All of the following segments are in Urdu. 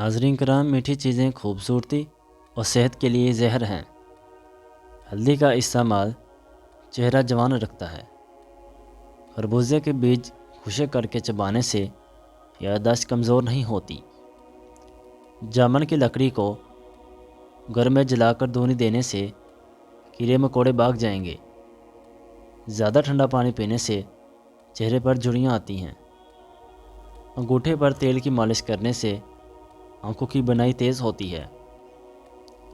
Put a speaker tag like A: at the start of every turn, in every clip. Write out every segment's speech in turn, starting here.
A: ناظرین کرام، میٹھی چیزیں خوبصورتی اور صحت کے لیے زہر ہیں۔ ہلدی کا استعمال چہرہ جوان رکھتا ہے۔ خربوزے کے بیج خشک کر کے چبانے سے یادداشت کمزور نہیں ہوتی۔ جامن کی لکڑی کو گھر میں جلا کر دھونی دینے سے کیڑے مکوڑے بھاگ جائیں گے۔ زیادہ ٹھنڈا پانی پینے سے چہرے پر جھریاں آتی ہیں۔ انگوٹھے پر تیل کی مالش کرنے سے آنکھوں کی بینائی تیز ہوتی ہے۔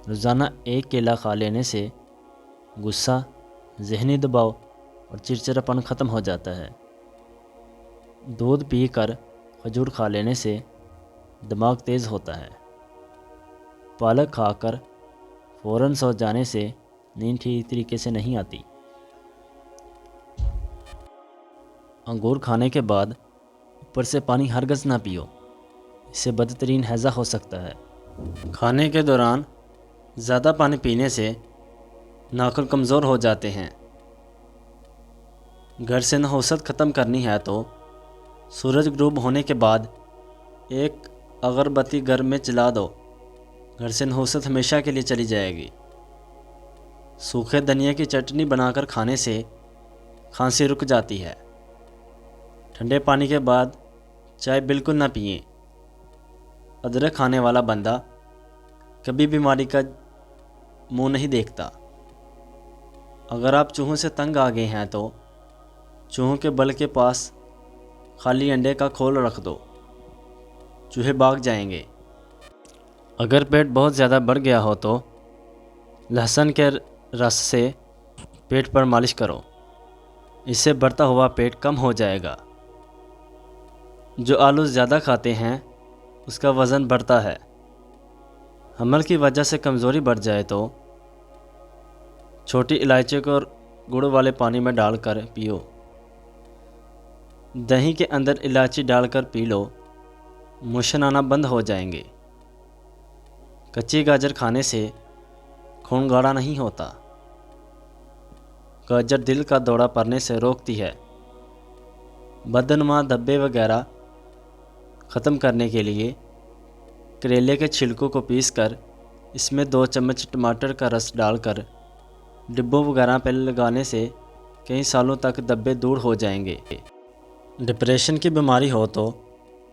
A: روزانہ ایک کیلا کھا لینے سے غصہ، ذہنی دباؤ اور چڑچڑاپن ختم ہو جاتا ہے۔ دودھ پی کر کھجور کھا لینے سے دماغ تیز ہوتا ہے۔ پالک کھا کر فوراً سو جانے سے نیند ٹھیک طریقے سے نہیں آتی۔ انگور کھانے کے بعد اوپر سے پانی ہرگز نہ پیو، اس سے بدترین ہیضہ ہو سکتا ہے۔ کھانے کے دوران زیادہ پانی پینے سے ناخن کمزور ہو جاتے ہیں۔ گھر سے نحوست ختم کرنی ہے تو سورج غروب ہونے کے بعد ایک اگربتی گھر میں جلا دو، گھر سے نحوست ہمیشہ کے لیے چلی جائے گی۔ سوکھے دھنیا کی چٹنی بنا کر کھانے سے کھانسی رک جاتی ہے۔ ٹھنڈے پانی کے بعد چائے بالکل نہ پئیں۔ ادرک کھانے والا بندہ کبھی بیماری کا منہ نہیں دیکھتا۔ اگر آپ چوہوں سے تنگ آ گئے ہیں تو چوہوں کے بل کے پاس خالی انڈے کا کھول رکھ دو، چوہے بھاگ جائیں گے۔ اگر پیٹ بہت زیادہ بڑھ گیا ہو تو لہسن کے رس سے پیٹ پر مالش کرو، اس سے بڑھتا ہوا پیٹ کم ہو جائے گا۔ جو آلو زیادہ کھاتے ہیں اس کا وزن بڑھتا ہے۔ حمل کی وجہ سے کمزوری بڑھ جائے تو چھوٹی الائچی کو گڑ والے پانی میں ڈال کر پیو۔ دہی کے اندر الائچی ڈال کر پی لو، موشن آنا بند ہو جائیں گے۔ کچی گاجر کھانے سے خون گاڑھا نہیں ہوتا۔ گاجر دل کا دورہ پڑنے سے روکتی ہے۔ بدنما دھبے وغیرہ ختم کرنے کے لیے کریلے کے چھلکوں کو پیس کر اس میں 2 چمچ ٹماٹر کا رس ڈال کر ڈبوں وغیرہ پہ لگانے سے کئی سالوں تک دھبے دور ہو جائیں گے۔ ڈپریشن کی بیماری ہو تو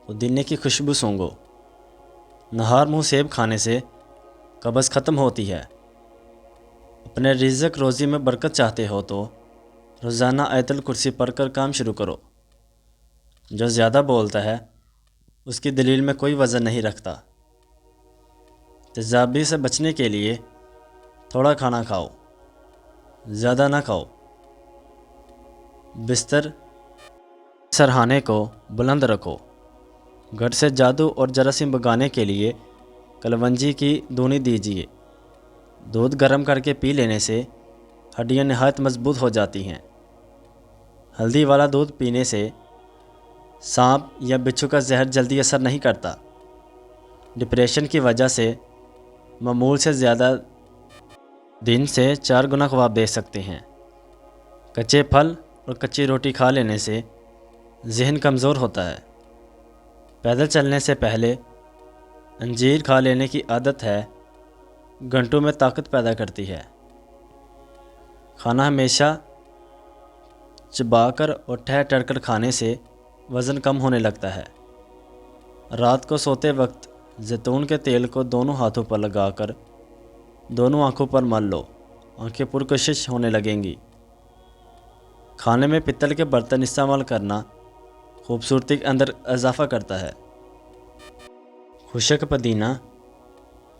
A: پودینے کی خوشبو سونگھو۔ نہار منہ سیب کھانے سے قبض ختم ہوتی ہے۔ اپنے رزق روزی میں برکت چاہتے ہو تو روزانہ آیت الکرسی پڑھ کر کام شروع کرو۔ جو زیادہ بولتا ہے اس کی دلیل میں کوئی وزن نہیں رکھتا۔ تیزابی سے بچنے کے لیے تھوڑا کھانا کھاؤ، زیادہ نہ کھاؤ۔ بستر سرہانے کو بلند رکھو۔ گھر سے جادو اور جراثیم بھگانے کے لیے کلونجی کی دھونی دیجیے۔ دودھ گرم کر کے پی لینے سے ہڈیاں نہایت مضبوط ہو جاتی ہیں۔ ہلدی والا دودھ پینے سے سانپ یا بچھو کا زہر جلدی اثر نہیں کرتا۔ ڈپریشن کی وجہ سے معمول سے زیادہ دن سے 4 گنا خواب دیکھ سکتے ہیں۔ کچے پھل اور کچی روٹی کھا لینے سے ذہن کمزور ہوتا ہے۔ پیدل چلنے سے پہلے انجیر کھا لینے کی عادت ہے، گھنٹوں میں طاقت پیدا کرتی ہے۔ کھانا ہمیشہ چبا کر اور ٹھہر ٹھہر کر کھانے سے وزن کم ہونے لگتا ہے۔ رات کو سوتے وقت زیتون کے تیل کو دونوں ہاتھوں پر لگا کر دونوں آنکھوں پر مل لو، آنکھیں پرکشش ہونے لگیں گی۔ کھانے میں پتل کے برتن استعمال کرنا خوبصورتی کے اندر اضافہ کرتا ہے۔ خشک پودینہ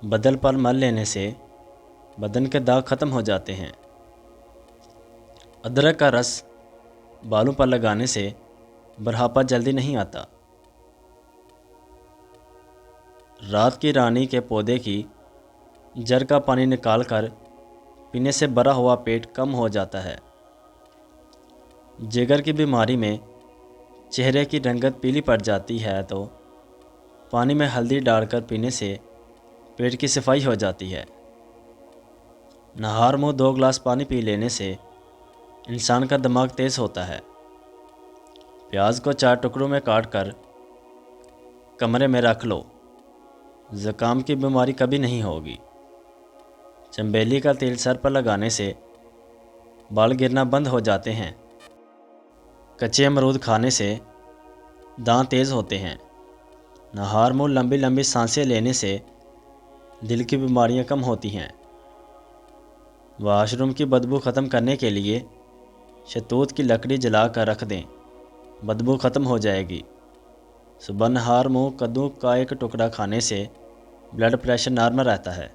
A: بدن پر مل لینے سے بدن کے داغ ختم ہو جاتے ہیں۔ ادرک کا رس بالوں پر لگانے سے بڑھاپا جلدی نہیں آتا۔ رات کی رانی کے پودے کی جڑ کا پانی نکال کر پینے سے بھرا ہوا پیٹ کم ہو جاتا ہے۔ جگر کی بیماری میں چہرے کی رنگت پیلی پڑ جاتی ہے تو پانی میں ہلدی ڈال کر پینے سے پیٹ کی صفائی ہو جاتی ہے۔ نہار منہ 2 گلاس پانی پی لینے سے انسان کا دماغ تیز ہوتا ہے۔ پیاز کو 4 ٹکڑوں میں کاٹ کر کمرے میں رکھ لو، زکام کی بیماری کبھی نہیں ہوگی۔ چنبیلی کا تیل سر پر لگانے سے بال گرنا بند ہو جاتے ہیں۔ کچے امرود کھانے سے دانت تیز ہوتے ہیں۔ نہار منہ لمبی لمبی سانسیں لینے سے دل کی بیماریاں کم ہوتی ہیں۔ واش روم کی بدبو ختم کرنے کے لیے شہتوت کی لکڑی جلا کر رکھ دیں، بدبو ختم ہو جائے گی۔ صبح نہار منہ کدو کا ایک ٹکڑا کھانے سے بلڈ پریشر نارمل رہتا ہے۔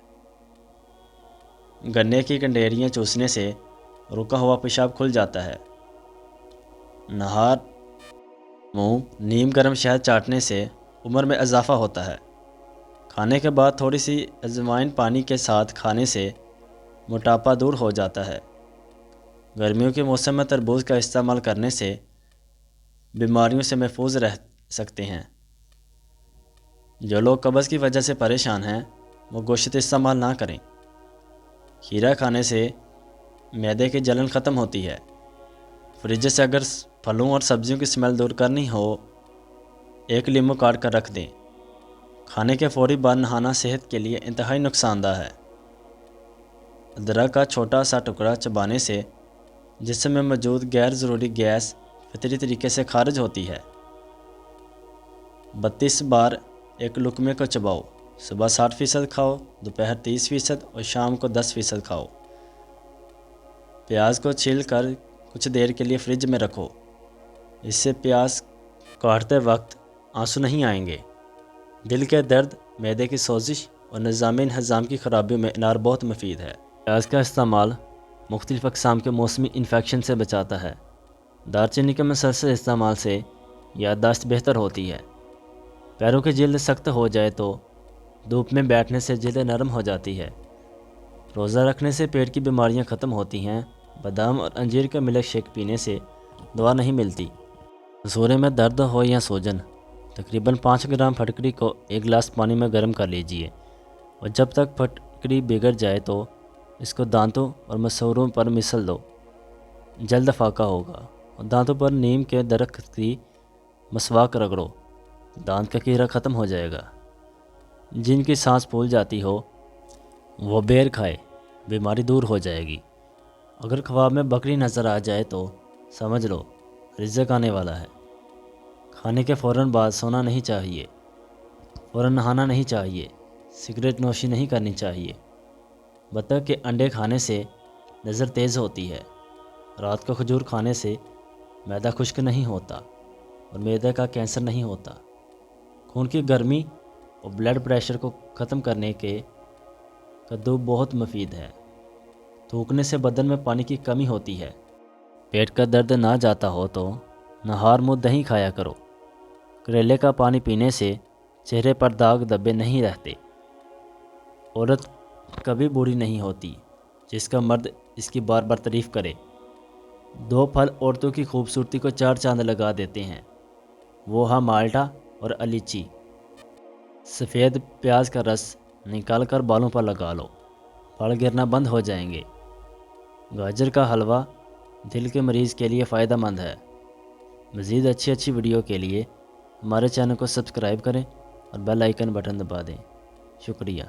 A: گنے کی کنڈیریاں چوسنے سے رکا ہوا پیشاب کھل جاتا ہے۔ نہار منہ نیم گرم شہد چاٹنے سے عمر میں اضافہ ہوتا ہے۔ کھانے کے بعد تھوڑی سی اجوائن پانی کے ساتھ کھانے سے موٹاپا دور ہو جاتا ہے۔ گرمیوں کے موسم میں تربوز کا استعمال کرنے سے بیماریوں سے محفوظ رہ سکتے ہیں۔ جو لوگ قبض کی وجہ سے پریشان ہیں وہ گوشت استعمال نہ کریں۔ کھیرا کھانے سے معدے کی جلن ختم ہوتی ہے۔ فریج سے اگر پھلوں اور سبزیوں کی اسمیل دور کرنی ہو، ایک لیمو کاٹ کر رکھ دیں۔ کھانے کے فوری بعد نہانا صحت کے لیے انتہائی نقصان دہ ہے۔ ادرک کا چھوٹا سا ٹکڑا چبانے سے جسم میں موجود غیر ضروری گیس فطری طریقے سے خارج ہوتی ہے۔ 32 بار ایک لقمے کو چباؤ۔ صبح 60% کھاؤ، دوپہر 30% اور شام کو 10% کھاؤ۔ پیاز کو چھیل کر کچھ دیر کے لیے فریج میں رکھو، اس سے پیاز کاٹتے وقت آنسو نہیں آئیں گے۔ دل کے درد، معدے کی سوزش اور نظام ہضم کی خرابیوں میں انار بہت مفید ہے۔ پیاز کا استعمال مختلف اقسام کے موسمی انفیکشن سے بچاتا ہے۔ دارچینی کے مسلسل استعمال سے یادداشت بہتر ہوتی ہے۔ پیروں کی جلد سخت ہو جائے تو دھوپ میں بیٹھنے سے جلد نرم ہو جاتی ہے۔ روزہ رکھنے سے پیٹ کی بیماریاں ختم ہوتی ہیں۔ بادام اور انجیر کا ملک شیک پینے سے دوا نہیں ملتی۔ مسورے میں درد ہو یا سوجن، تقریباً 5 گرام پھٹکری کو 1 گلاس پانی میں گرم کر لیجئے اور جب تک پھٹکری بگڑ جائے تو اس کو دانتوں اور مسوروں پر مسل دو، جلد فاقہ ہوگا۔ اور دانتوں پر نیم کے درخت کی مسواک رگڑو، دانت کا کیڑا ختم ہو جائے گا۔ جن کی سانس پھول جاتی ہو وہ بیر کھائے، بیماری دور ہو جائے گی۔ اگر خواب میں بکری نظر آ جائے تو سمجھ لو رزق آنے والا ہے۔ کھانے کے فوراً بعد سونا نہیں چاہیے، فوراً نہانا نہیں چاہیے، سگریٹ نوشی نہیں کرنی چاہیے۔ بطخ کے انڈے کھانے سے نظر تیز ہوتی ہے۔ رات کو کھجور کھانے سے معدہ خشک نہیں ہوتا اور معدے کا کینسر نہیں ہوتا۔ خون کی گرمی اور بلڈ پریشر کو ختم کرنے کے کدو بہت مفید ہے۔ تھوکنے سے بدن میں پانی کی کمی ہوتی ہے۔ پیٹ کا درد نہ جاتا ہو تو نہار منہ دہی کھایا کرو۔ کریلے کا پانی پینے سے چہرے پر داغ دھبے نہیں رہتے۔ عورت کبھی بوڑھی نہیں ہوتی جس کا مرد اس کی بار بار تعریف کرے۔ 2 پھل عورتوں کی خوبصورتی کو 4 چاند لگا دیتے ہیں، وہ ہیں مالٹا اور الیچی۔ سفید پیاز کا رس نکال کر بالوں پر لگا لو، بال گرنا بند ہو جائیں گے۔ گاجر کا حلوہ دل کے مریض کے لیے فائدہ مند ہے۔ مزید اچھی ویڈیو کے لیے ہمارے چینل کو سبسکرائب کریں اور بیل آئیکن بٹن دبا دیں۔ شکریہ۔